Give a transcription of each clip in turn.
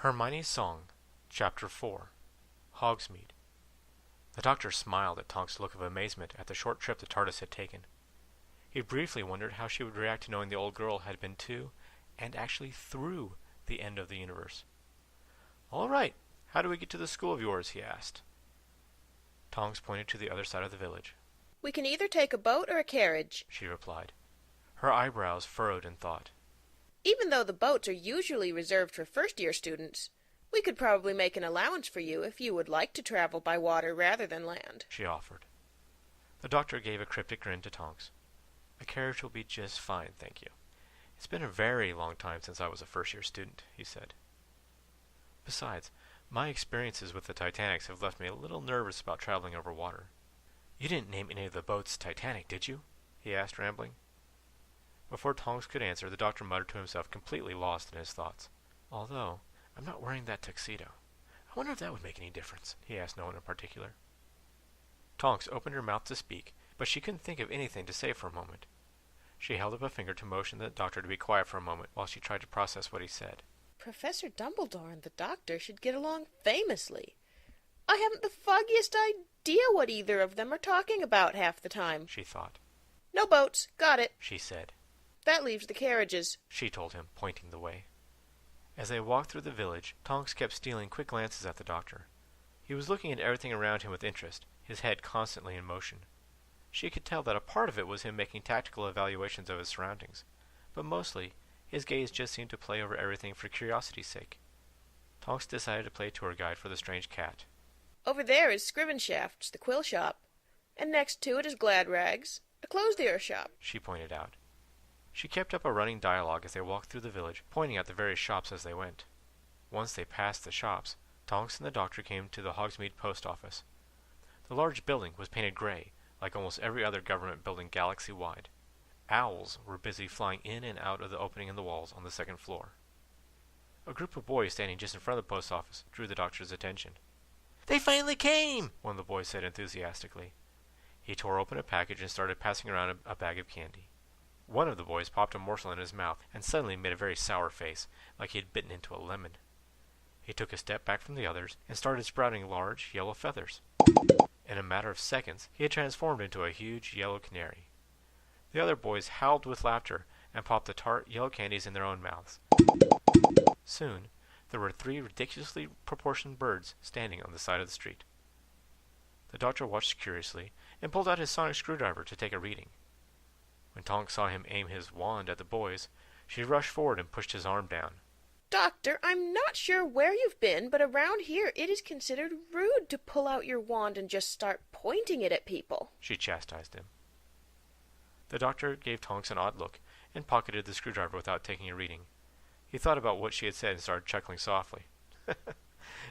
Hermione's Song, Chapter 4, Hogsmeade. The doctor smiled at Tonks' look of amazement at the short trip the TARDIS had taken. He briefly wondered how she would react to knowing the old girl had been to, and actually through, the end of the universe. "All right, how do we get to the school of yours?" he asked. Tonks pointed to the other side of the village. "We can either take a boat or a carriage," she replied. Her eyebrows furrowed in thought. "Even though the boats are usually reserved for first-year students, we could probably make an allowance for you if you would like to travel by water rather than land," she offered. The doctor gave a cryptic grin to Tonks. "A carriage will be just fine, thank you. It's been a very long time since I was a first-year student," he said. "Besides, my experiences with the Titanics have left me a little nervous about traveling over water." "You didn't name any of the boats Titanic, did you?" he asked, rambling. Before Tonks could answer, the doctor muttered to himself, completely lost in his thoughts. "Although, I'm not wearing that tuxedo. I wonder if that would make any difference," he asked no one in particular. Tonks opened her mouth to speak, but she couldn't think of anything to say for a moment. She held up a finger to motion the doctor to be quiet for a moment while she tried to process what he said. "Professor Dumbledore and the doctor should get along famously. I haven't the foggiest idea what either of them are talking about half the time," she thought. "No boats, got it," she said. "That leaves the carriages," she told him, pointing the way. As they walked through the village, Tonks kept stealing quick glances at the doctor. He was looking at everything around him with interest, his head constantly in motion. She could tell that a part of it was him making tactical evaluations of his surroundings, but mostly his gaze just seemed to play over everything for curiosity's sake. Tonks decided to play tour guide for the strange cat. "Over there is Scrivenshaft's, the quill shop, and next to it is Gladrags, a clothier shop," she pointed out. She kept up a running dialogue as they walked through the village, pointing out the various shops as they went. Once they passed the shops, Tonks and the doctor came to the Hogsmeade post office. The large building was painted gray, like almost every other government building galaxy-wide. Owls were busy flying in and out of the opening in the walls on the second floor. A group of boys standing just in front of the post office drew the doctor's attention. "They finally came!" one of the boys said enthusiastically. He tore open a package and started passing around a bag of candy. One of the boys popped a morsel in his mouth and suddenly made a very sour face, like he had bitten into a lemon. He took a step back from the others and started sprouting large yellow feathers. In a matter of seconds, he had transformed into a huge yellow canary. The other boys howled with laughter and popped the tart yellow candies in their own mouths. Soon, there were 3 ridiculously proportioned birds standing on the side of the street. The doctor watched curiously and pulled out his sonic screwdriver to take a reading. When Tonks saw him aim his wand at the boys, she rushed forward and pushed his arm down. "Doctor, I'm not sure where you've been, but around here it is considered rude to pull out your wand and just start pointing it at people," she chastised him. The doctor gave Tonks an odd look and pocketed the screwdriver without taking a reading. He thought about what she had said and started chuckling softly.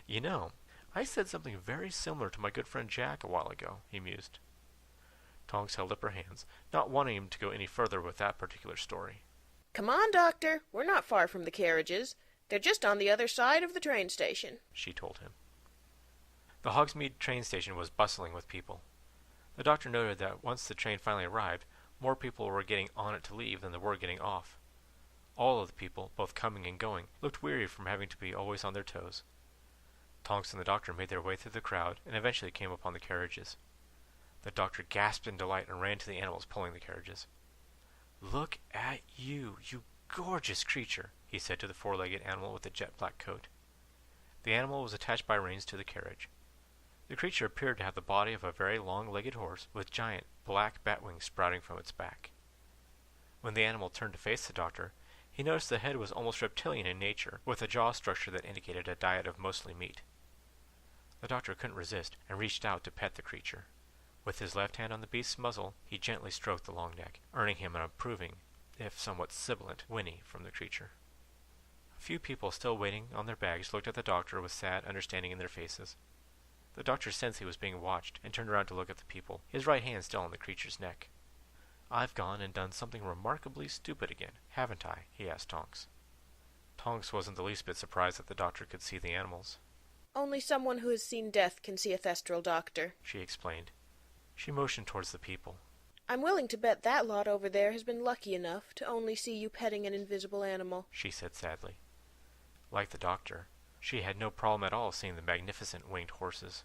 "You know, I said something very similar to my good friend Jack a while ago," he mused. Tonks held up her hands, not wanting him to go any further with that particular story. "Come on, Doctor. We're not far from the carriages. They're just on the other side of the train station," she told him. The Hogsmeade train station was bustling with people. The doctor noted that once the train finally arrived, more people were getting on it to leave than there were getting off. All of the people, both coming and going, looked weary from having to be always on their toes. Tonks and the doctor made their way through the crowd and eventually came upon the carriages. The doctor gasped in delight and ran to the animals pulling the carriages. "Look at you, you gorgeous creature," he said to the 4-legged animal with the jet-black coat. The animal was attached by reins to the carriage. The creature appeared to have the body of a very long-legged horse with giant black bat wings sprouting from its back. When the animal turned to face the doctor, he noticed the head was almost reptilian in nature, with a jaw structure that indicated a diet of mostly meat. The doctor couldn't resist and reached out to pet the creature. With his left hand on the beast's muzzle, he gently stroked the long neck, earning him an approving, if somewhat sibilant, whinny from the creature. A few people still waiting on their bags looked at the doctor with sad understanding in their faces. The doctor sensed he was being watched and turned around to look at the people, his right hand still on the creature's neck. "I've gone and done something remarkably stupid again, haven't I?" he asked Tonks. Tonks wasn't the least bit surprised that the doctor could see the animals. "Only someone who has seen death can see a thestral, Doctor," she explained. She motioned towards the people. "I'm willing to bet that lot over there has been lucky enough to only see you petting an invisible animal," she said sadly. Like the doctor, She had no problem at all seeing the magnificent winged horses.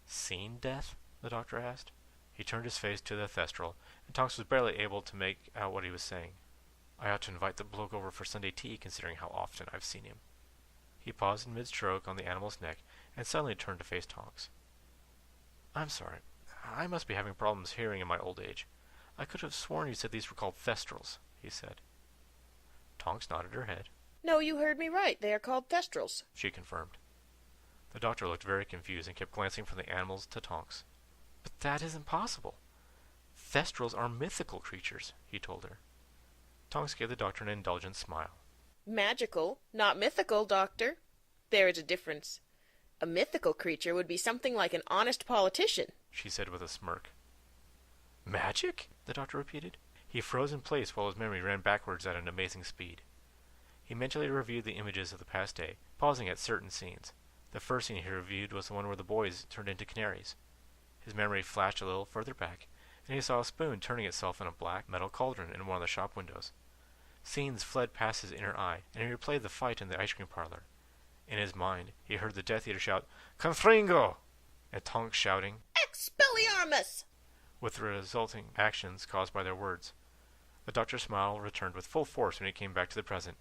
Seen death? The doctor asked. He turned his face to the thestral, and Tonks was barely able to make out what he was saying. I ought to invite the bloke over for Sunday tea, considering how often I've seen him. He paused in mid-stroke on the animal's neck, and suddenly turned to face Tonks. I'm sorry. I must be having problems hearing in my old age. I could have sworn you said these were called thestrals, he said. Tonks nodded her head. No, you heard me right. They are called thestrals, She confirmed. The doctor looked very confused and kept glancing from the animals to Tonks. But that isn't possible. Thestrals are mythical creatures, he told her. Tonks gave the doctor an indulgent smile. Magical, not mythical, Doctor. There is a difference. A mythical creature would be something like an honest politician, she said with a smirk. Magic? The doctor repeated. He froze in place while his memory ran backwards at an amazing speed. He mentally reviewed the images of the past day, pausing at certain scenes. The first scene he reviewed was the one where the boys turned into canaries. His memory flashed a little further back, and he saw a spoon turning itself in a black metal cauldron in one of the shop windows. Scenes fled past his inner eye, and he replayed the fight in the ice cream parlor. In his mind, he heard the Death Eater shout, Confringo! And Tonks shouting, Expelliarmus! with the resulting actions caused by their words. The doctor's smile returned with full force when he came back to the present.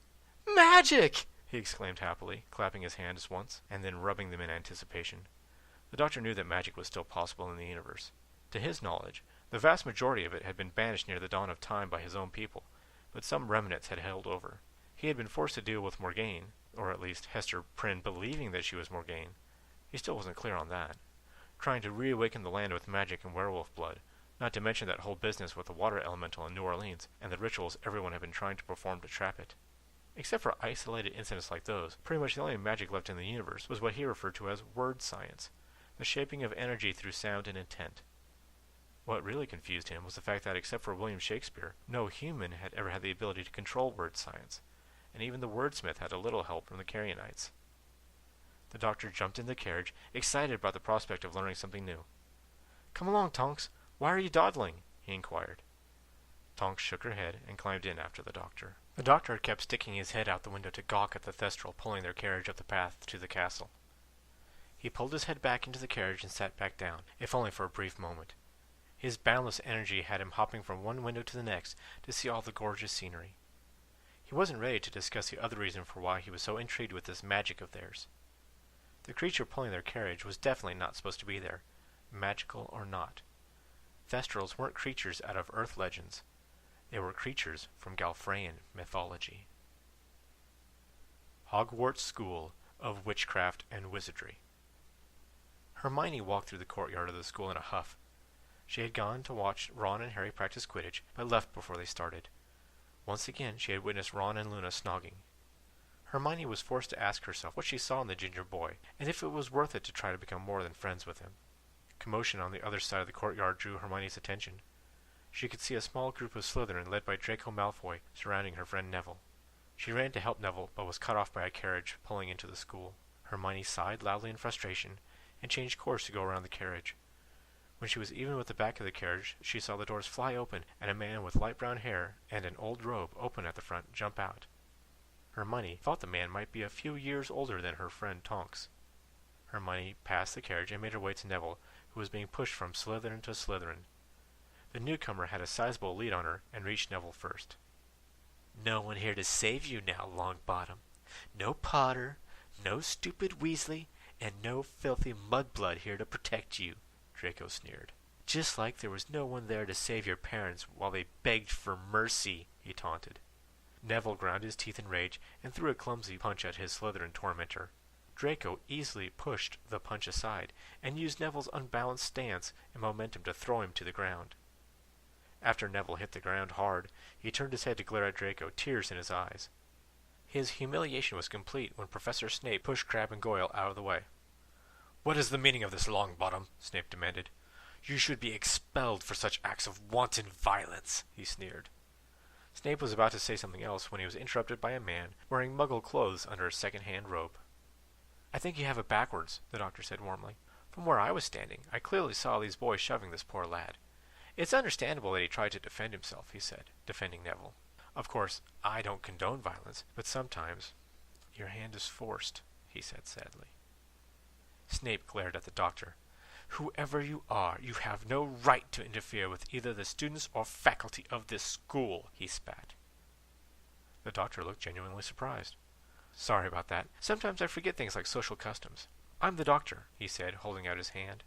Magic! He exclaimed happily, clapping his hands once, and then rubbing them in anticipation. The doctor knew that magic was still possible in the universe. To his knowledge, the vast majority of it had been banished near the dawn of time by his own people, but some remnants had held over. He had been forced to deal with Morgane, or at least Hester Prynne believing that she was Morgane. He still wasn't clear on that. Trying to reawaken the land with magic and werewolf blood, not to mention that whole business with the water elemental in New Orleans and the rituals everyone had been trying to perform to trap it. Except for isolated incidents like those, pretty much the only magic left in the universe was what he referred to as word science, the shaping of energy through sound and intent. What really confused him was the fact that except for William Shakespeare, no human had ever had the ability to control word science, and even the wordsmith had a little help from the Carrionites. The doctor jumped in the carriage, excited about the prospect of learning something new. Come along, Tonks. Why are you dawdling? He inquired. Tonks shook her head and climbed in after the doctor. The doctor kept sticking his head out the window to gawk at the thestral pulling their carriage up the path to the castle. He pulled his head back into the carriage and sat back down, if only for a brief moment. His boundless energy had him hopping from one window to the next to see all the gorgeous scenery. He wasn't ready to discuss the other reason for why he was so intrigued with this magic of theirs. The creature pulling their carriage was definitely not supposed to be there, magical or not. Thestrals weren't creatures out of Earth legends. They were creatures from Galfreyan mythology. Hogwarts School of Witchcraft and Wizardry. Hermione walked through the courtyard of the school in a huff. She had gone to watch Ron and Harry practice Quidditch, but left before they started. Once again, she had witnessed Ron and Luna snogging. Hermione was forced to ask herself what she saw in the ginger boy, and if it was worth it to try to become more than friends with him. Commotion on the other side of the courtyard drew Hermione's attention. She could see a small group of Slytherin led by Draco Malfoy surrounding her friend Neville. She ran to help Neville, but was cut off by a carriage pulling into the school. Hermione sighed loudly in frustration, and changed course to go around the carriage. When she was even with the back of the carriage, she saw the doors fly open and a man with light brown hair and an old robe open at the front jump out. Hermione thought the man might be a few years older than her friend Tonks. Hermione passed the carriage and made her way to Neville, who was being pushed from Slytherin to Slytherin. The newcomer had a sizable lead on her and reached Neville first. No one here to save you now, Longbottom. No Potter, no stupid Weasley, and no filthy mudblood here to protect you, Draco sneered. Just like there was no one there to save your parents while they begged for mercy, he taunted. Neville ground his teeth in rage and threw a clumsy punch at his Slytherin tormentor. Draco easily pushed the punch aside and used Neville's unbalanced stance and momentum to throw him to the ground. After Neville hit the ground hard, he turned his head to glare at Draco, tears in his eyes. His humiliation was complete when Professor Snape pushed Crabbe and Goyle out of the way. "What is the meaning of this, Longbottom?" Snape demanded. "You should be expelled for such acts of wanton violence," he sneered. Snape was about to say something else when he was interrupted by a man wearing Muggle clothes under a second-hand robe. "I think you have it backwards," the doctor said warmly. "From where I was standing, I clearly saw these boys shoving this poor lad. It's understandable that he tried to defend himself," he said, defending Neville. "Of course, I don't condone violence, but sometimes your hand is forced." he said sadly. Snape glared at the doctor. Whoever you are, you have no right to interfere with either the students or faculty of this school, he spat. The doctor looked genuinely surprised. Sorry about that. Sometimes I forget things like social customs. I'm the doctor, he said, holding out his hand.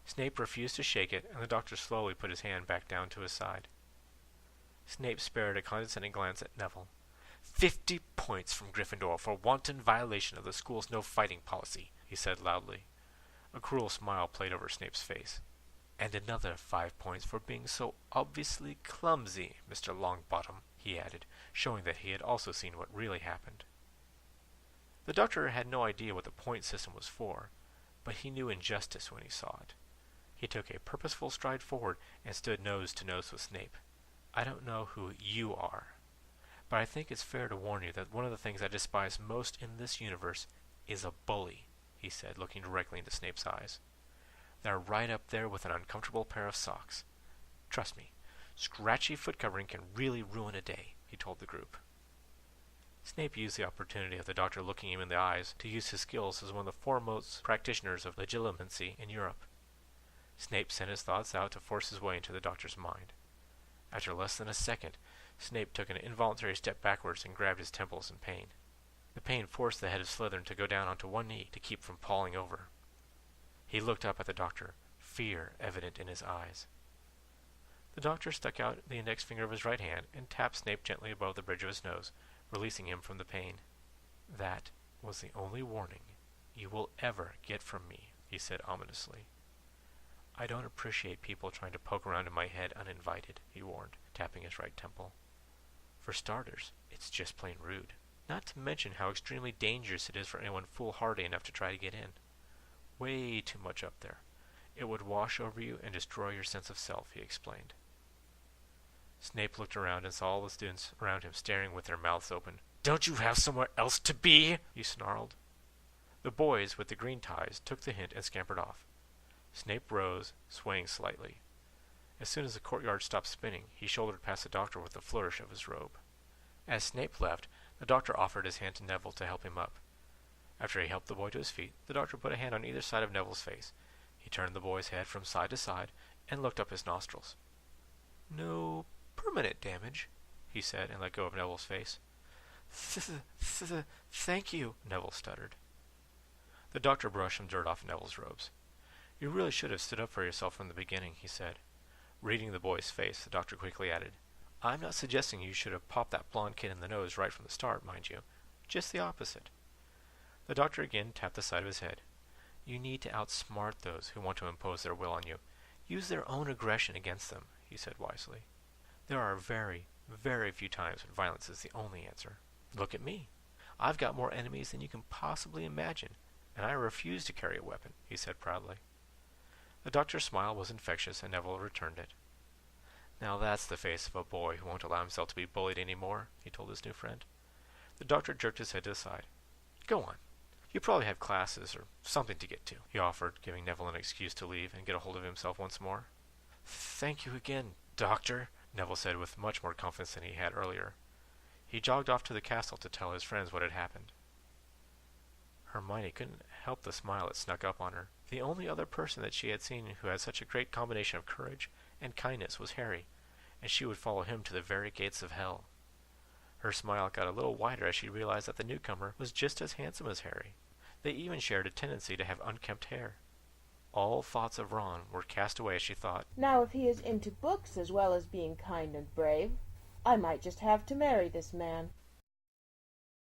Snape refused to shake it, and the doctor slowly put his hand back down to his side. Snape spared a condescending glance at Neville. 50 points from Gryffindor for wanton violation of the school's no-fighting policy, he said loudly. A cruel smile played over Snape's face. And another 5 points for being so obviously clumsy, Mr. Longbottom, he added, showing that he had also seen what really happened. The doctor had no idea what the point system was for, but he knew injustice when he saw it. He took a purposeful stride forward and stood nose to nose with Snape. I don't know who you are, but I think it's fair to warn you that one of the things I despise most in this universe is a bully, he said, looking directly into Snape's eyes. They're right up there with an uncomfortable pair of socks. Trust me, scratchy foot covering can really ruin a day, he told the group. Snape used the opportunity of the doctor looking him in the eyes to use his skills as one of the foremost practitioners of legilimency in Europe. Snape sent his thoughts out to force his way into the doctor's mind. After less than a second, Snape took an involuntary step backwards and grabbed his temples in pain. The pain forced the head of Slytherin to go down onto one knee to keep from falling over. He looked up at the doctor, fear evident in his eyes. The doctor stuck out the index finger of his right hand and tapped Snape gently above the bridge of his nose, releasing him from the pain. That was the only warning you will ever get from me, he said ominously. I don't appreciate people trying to poke around in my head uninvited, he warned, tapping his right temple. For starters, it's just plain rude. Not to mention how extremely dangerous it is for anyone foolhardy enough to try to get in. Way too much up there. It would wash over you and destroy your sense of self, he explained. Snape looked around and saw all the students around him staring with their mouths open. Don't you have somewhere else to be? He snarled. The boys with the green ties took the hint and scampered off. Snape rose, swaying slightly. As soon as the courtyard stopped spinning, he shouldered past the doctor with a flourish of his robe. As Snape left, the doctor offered his hand to Neville to help him up. After he helped the boy to his feet, the doctor put a hand on either side of Neville's face. He turned the boy's head from side to side and looked up his nostrils. No permanent damage, he said, and let go of Neville's face. Thank you, Neville stuttered. The doctor brushed some dirt off Neville's robes. You really should have stood up for yourself from the beginning, he said. Reading the boy's face, the doctor quickly added, I'm not suggesting you should have popped that blonde kid in the nose right from the start, mind you. Just the opposite. The doctor again tapped the side of his head. You need to outsmart those who want to impose their will on you. Use their own aggression against them, he said wisely. There are very, very few times when violence is the only answer. Look at me. I've got more enemies than you can possibly imagine, and I refuse to carry a weapon, he said proudly. The doctor's smile was infectious, and Neville returned it. Now that's the face of a boy who won't allow himself to be bullied any more, he told his new friend. The doctor jerked his head to the side. Go on. You probably have classes or something to get to, he offered, giving Neville an excuse to leave and get a hold of himself once more. Thank you again, Doctor, Neville said with much more confidence than he had earlier. He jogged off to the castle to tell his friends what had happened. Hermione couldn't help the smile that snuck up on her. The only other person that she had seen who had such a great combination of courage and kindness was Harry, and she would follow him to the very gates of hell. Her smile got a little wider as she realized that the newcomer was just as handsome as Harry. They even shared a tendency to have unkempt hair. All thoughts of Ron were cast away as she thought, Now if he is into books as well as being kind and brave, I might just have to marry this man.